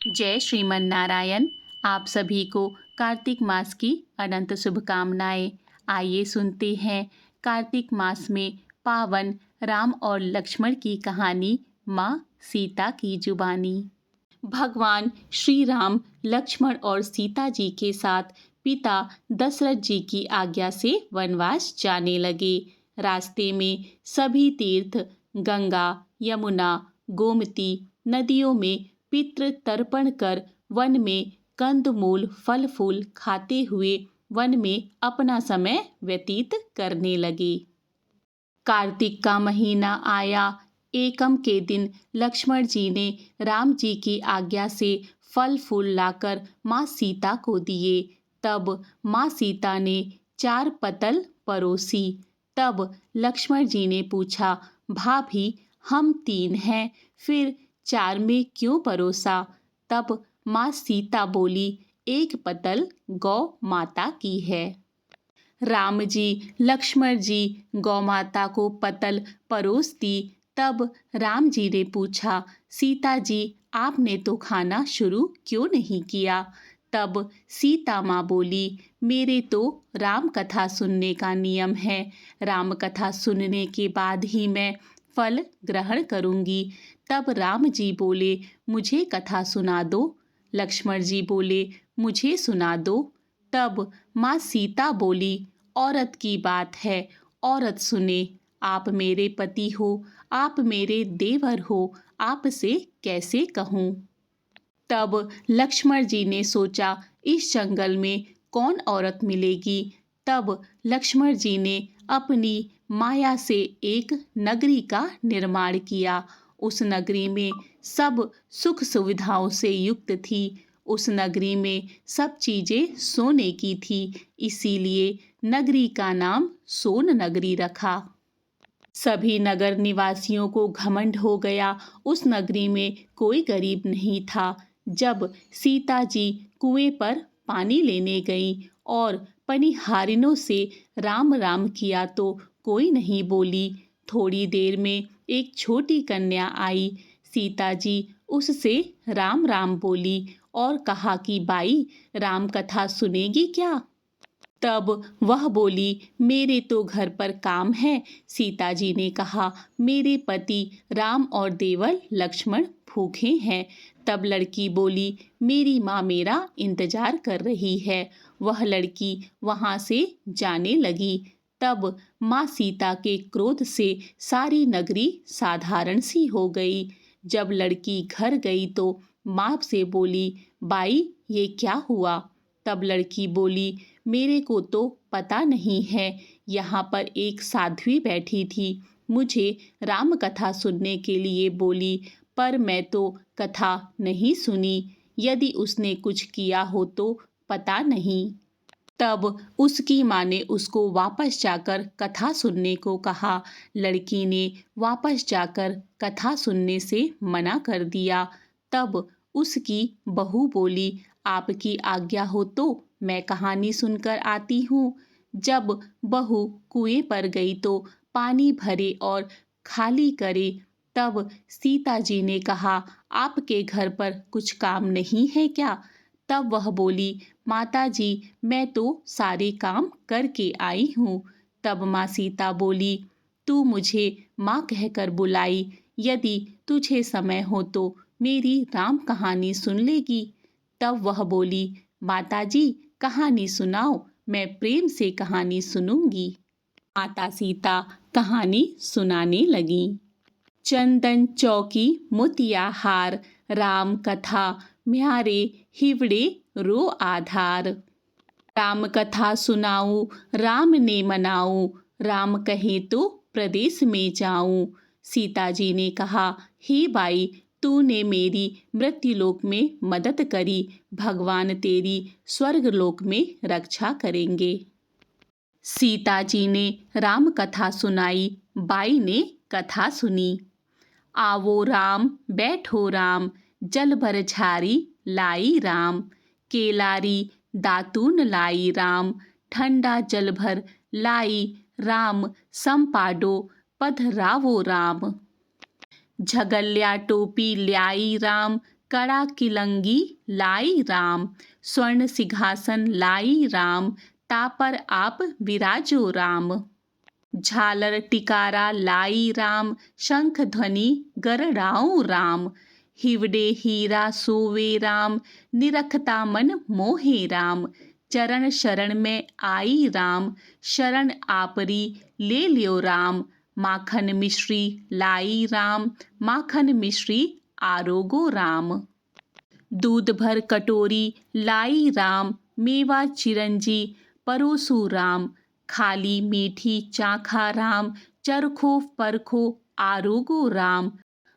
जय श्रीमन नारायण। आप सभी को कार्तिक मास की अनंत शुभकामनाएं। आइए सुनते हैं कार्तिक मास में पावन राम और लक्ष्मण की कहानी, माँ सीता की जुबानी। भगवान श्री राम लक्ष्मण और सीता जी के साथ पिता दशरथ जी की आज्ञा से वनवास जाने लगे। रास्ते में सभी तीर्थ, गंगा, यमुना, गोमती नदियों में पितृ तर्पण कर वन में कंदमूल फल फूल खाते हुए वन में अपना समय व्यतीत करने लगे। कार्तिक का महीना आया। एकम के दिन लक्ष्मण जी ने राम जी की आज्ञा से फल फूल लाकर माँ सीता को दिए। तब माँ सीता ने 4 पतल परोसी। तब लक्ष्मण जी ने पूछा, भाभी हम 3 हैं, फिर 4 में क्यों परोसा? तब माँ सीता बोली, 1 पतल गौ माता की है। राम जी लक्ष्मण जी गौ माता को पतल परोस दी। तब राम जी ने पूछा, सीता जी आपने तो खाना शुरू क्यों नहीं किया? तब सीता माँ बोली, मेरे तो राम कथा सुनने का नियम है। राम कथा सुनने के बाद ही मैं फल ग्रहण करूँगी। तब राम जी बोले, मुझे कथा सुना दो। लक्ष्मण जी बोले, मुझे सुना दो। तब माँ सीता बोली, औरत की बात है, औरत सुने। आप मेरे पति हो, आप मेरे देवर हो, आपसे कैसे कहूँ? तब लक्ष्मण जी ने सोचा, इस जंगल में कौन औरत मिलेगी? तब लक्ष्मण जी ने अपनी माया से एक नगरी का निर्माण किया। उस नगरी में सब सुख सुविधाओं से युक्त थी। उस नगरी में सब चीजें सोने की थी, इसीलिए नगरी का नाम सोन नगरी रखा। सभी नगर निवासियों को घमंड हो गया। उस नगरी में कोई गरीब नहीं था। जब सीता जी कुएं पर पानी लेने गईं और पनिहारिनों से राम राम किया तो कोई नहीं बोली। थोड़ी देर में एक छोटी कन्या आई। सीता जी उससे राम राम बोली और कहा कि बाई, राम कथा सुनेगी क्या? तब वह बोली, मेरे तो घर पर काम है। सीता जी ने कहा, मेरे पति राम और देवर लक्ष्मण भूखे हैं। तब लड़की बोली, मेरी माँ मेरा इंतजार कर रही है। वह लड़की वहां से जाने लगी। तब माँ सीता के क्रोध से सारी नगरी साधारण सी हो गई। जब लड़की घर गई तो माँ से बोली, बाई ये क्या हुआ? तब लड़की बोली, मेरे को तो पता नहीं है। यहाँ पर एक साध्वी बैठी थी, मुझे राम कथा सुनने के लिए बोली, पर मैं तो कथा नहीं सुनी। यदि उसने कुछ किया हो तो पता नहीं। तब उसकी माँ ने उसको वापस जाकर कथा सुनने को कहा। लड़की ने वापस जाकर कथा सुनने से मना कर दिया। तब उसकी बहू बोली, आपकी आज्ञा हो तो मैं कहानी सुनकर आती हूँ। जब बहू कुएं पर गई तो पानी भरे और खाली करे। तब सीता जी ने कहा, आपके घर पर कुछ काम नहीं है क्या? तब वह बोली, माता जी मैं तो सारे काम करके आई हूँ। तब माँ सीता बोली, तू मुझे माँ कहकर बुलाई, यदि तुझे समय हो तो मेरी राम कहानी सुन लेगी। तब वह बोली, माता जी कहानी सुनाओ, मैं प्रेम से कहानी सुनूंगी। माता सीता कहानी सुनाने लगी। चंदन चौकी मोतिया हार, राम कथा म्यारे हिवड़े रो आधार। राम कथा सुनाऊं, राम ने मनाऊं, राम कहे तो प्रदेश में जाऊं। सीता जी ने कहा, हे बाई तूने मेरी मृत्युलोक में मदद करी, भगवान तेरी स्वर्गलोक में रक्षा करेंगे। सीता जी ने राम कथा सुनाई। बाई ने कथा सुनी। आवो राम बैठो राम, जल भर झारी लाई राम। केलारी दातून लाई राम, ठंडा जल भर लाई राम। संपाडो पधरावो राम। झगल्या टोपी ल्याई राम, कड़ा किलंगी लाई राम, स्वर्ण सिंहासन लाई राम, तापर आप विराजो राम। झालर टिकारा लाई राम, शंख ध्वनि गरड़ाऊं राम, हिवड़े हीरा सोवे राम, निरखता मन मोहे राम, चरण शरण में आई राम, शरण आपरी ले लियो राम, माखन मिश्री लाई राम, माखन मिश्री आरोगो राम। दूध भर कटोरी लाई राम, मेवा चिरंजी परोसू राम, खाली मीठी चाखा राम, चरखो परखो आरोगो राम,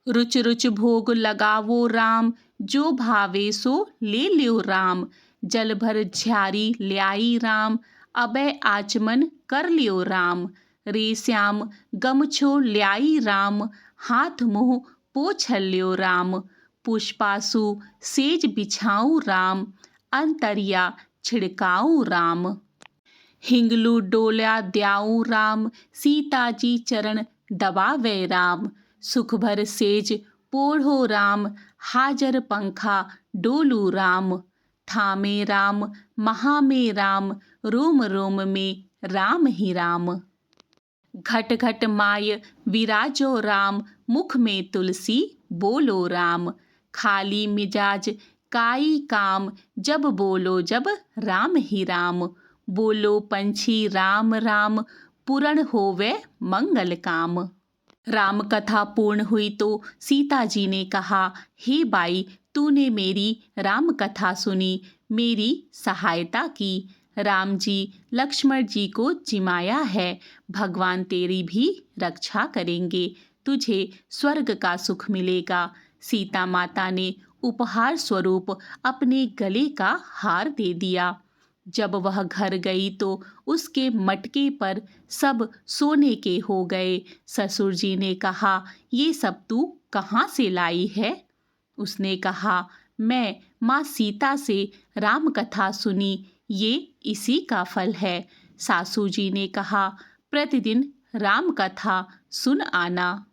रुच रुच भोग लगावो राम, जो भावे सो ले लियो राम, जल भर झ्यारी ल्याई राम, अबै आचमन कर लियो राम, रे श्याम गमछो ल्याई राम, हाथ मुँह पोछ लियो राम, पुष्पासु सेज बिछाऊं राम, अंतरिया छिड़काऊं राम, हिंगलू डोल्या द्याऊं राम, सीता जी चरण दबावे राम, सुख भर सेज पोढ़ो राम, हाजर पंखा डोलू राम, थामे राम महामे राम, रोम रोम में राम ही राम। घट घट माय विराजो राम, मुख में तुलसी बोलो राम, खाली मिजाज काई काम, जब बोलो जब राम ही राम, बोलो पंछी राम राम, पूर्ण होवे मंगल काम। राम कथा पूर्ण हुई तो सीता जी ने कहा, हे बाई, तूने मेरी राम कथा सुनी, मेरी सहायता की। राम जी लक्ष्मण जी को जिमाया है, भगवान तेरी भी रक्षा करेंगे, तुझे स्वर्ग का सुख मिलेगा। सीता माता ने उपहार स्वरूप अपने गले का हार दे दिया। जब वह घर गई तो उसके मटके पर सब सोने के हो गए। ससुर जी ने कहा, ये सब तू कहाँ से लाई है? उसने कहा, मैं माँ सीता से राम कथा सुनी, ये इसी का फल है। सासू जी ने कहा, प्रतिदिन राम कथा सुन आना।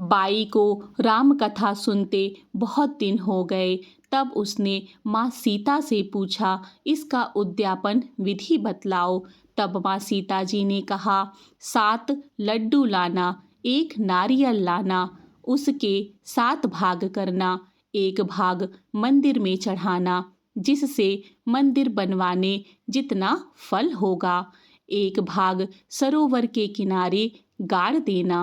बाई को राम कथा सुनते बहुत दिन हो गए। तब उसने माँ सीता से पूछा, इसका उद्यापन विधि बतलाओ। तब माँ सीता जी ने कहा, 7 लड्डू लाना, 1 नारियल लाना, उसके 7 भाग करना, 1 भाग मंदिर में चढ़ाना, जिससे मंदिर बनवाने जितना फल होगा, 1 भाग सरोवर के किनारे गाड़ देना,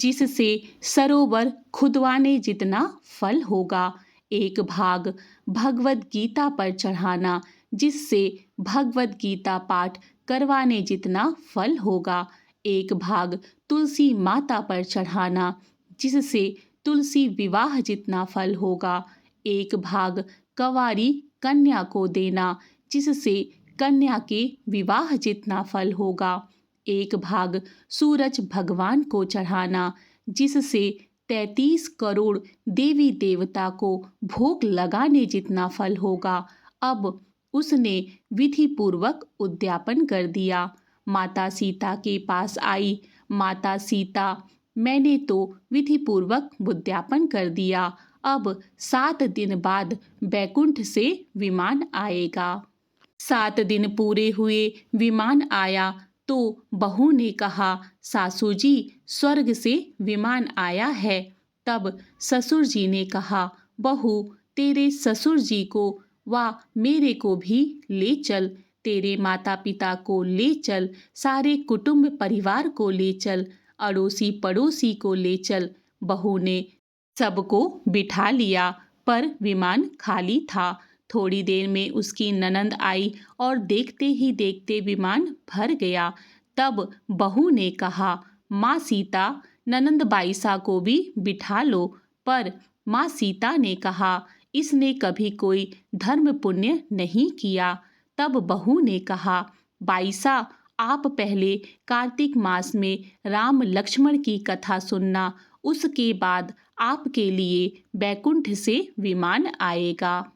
जिससे सरोवर खुदवाने जितना फल होगा, 1 भाग भगवत गीता पर चढ़ाना, जिससे भगवत गीता पाठ करवाने जितना फल होगा, 1 भाग तुलसी माता पर चढ़ाना, जिससे तुलसी विवाह जितना फल होगा, 1 भाग कंवारी कन्या को देना, जिससे कन्या के विवाह जितना फल होगा, 1 भाग सूरज भगवान को चढ़ाना, जिससे 33 करोड़ देवी देवता को भोग लगाने जितना फल होगा। अब उसने विधि पूर्वक उद्यापन कर दिया। माता सीता के पास आई। माता सीता, मैंने तो विधि पूर्वक उद्यापन कर दिया, अब 7 दिन बाद बैकुंठ से विमान आएगा। 7 दिन पूरे हुए, विमान आया तो बहू ने कहा, सासू जी, स्वर्ग से विमान आया है। तब ससुर जी ने कहा, बहू, तेरे ससुर जी को व मेरे को भी ले चल, तेरे माता पिता को ले चल, सारे कुटुंब परिवार को ले चल, अड़ोसी पड़ोसी को ले चल। बहू ने सबको बिठा लिया, पर विमान खाली था। थोड़ी देर में उसकी ननंद आई और देखते ही देखते विमान भर गया। तब बहू ने कहा, माँ सीता, ननंद बाईसा को भी बिठा लो। पर माँ सीता ने कहा, इसने कभी कोई धर्म पुण्य नहीं किया। तब बहू ने कहा, बाईसा, आप पहले कार्तिक मास में राम लक्ष्मण की कथा सुनना, उसके बाद आपके लिए बैकुंठ से विमान आएगा।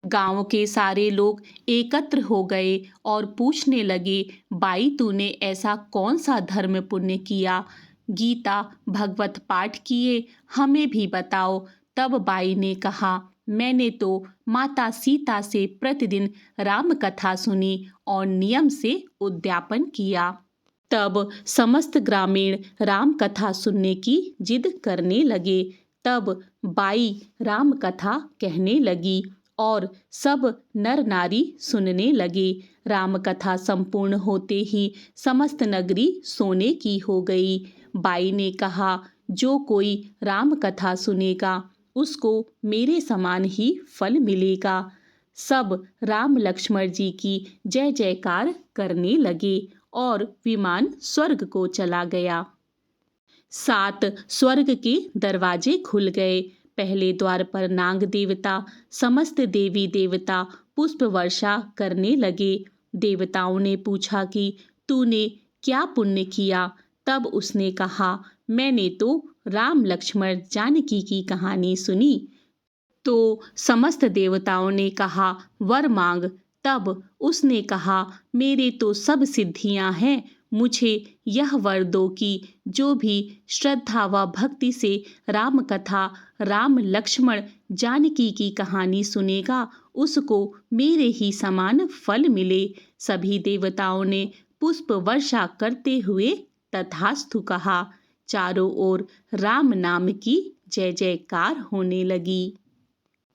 गांव के सारे लोग एकत्र हो गए और पूछने लगे, बाई, तूने ऐसा कौन सा धर्म पुण्य किया? गीता भगवत पाठ किए, हमें भी बताओ। तब बाई ने कहा, मैंने तो माता सीता से प्रतिदिन राम कथा सुनी और नियम से उद्यापन किया। तब समस्त ग्रामीण राम कथा सुनने की जिद करने लगे। तब बाई राम कथा कहने लगी और सब नर नारी सुनने लगे। राम कथा संपूर्ण होते ही समस्त नगरी सोने की हो गई। बाई ने कहा, जो कोई राम कथा सुनेगा उसको मेरे समान ही फल मिलेगा। सब राम लक्ष्मण जी की जय जयकार करने लगे और विमान स्वर्ग को चला गया। 7 स्वर्ग के दरवाजे खुल गए। पहले द्वार पर नाग देवता समस्त देवी देवता पुष्प वर्षा करने लगे। देवताओं ने पूछा कि तूने क्या पुण्य किया? तब उसने कहा, मैंने तो राम लक्ष्मण जानकी की कहानी सुनी। तो समस्त देवताओं ने कहा, वर मांग। तब उसने कहा, मेरे तो सब सिद्धियां हैं, मुझे यह वर दो कि जो भी श्रद्धा व भक्ति से राम कथा राम लक्ष्मण जानकी की कहानी सुनेगा उसको मेरे ही समान फल मिले। सभी देवताओं ने पुष्प वर्षा करते हुए तथास्तु कहा। चारों ओर राम नाम की जय जयकार होने लगी।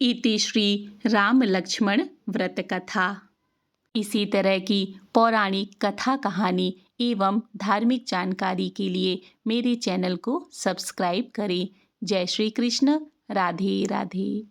इति श्री राम लक्ष्मण व्रत कथा। इसी तरह की पौराणिक कथा कहानी एवं धार्मिक जानकारी के लिए मेरे चैनल को सब्सक्राइब करें। जय श्री कृष्ण। राधे राधे।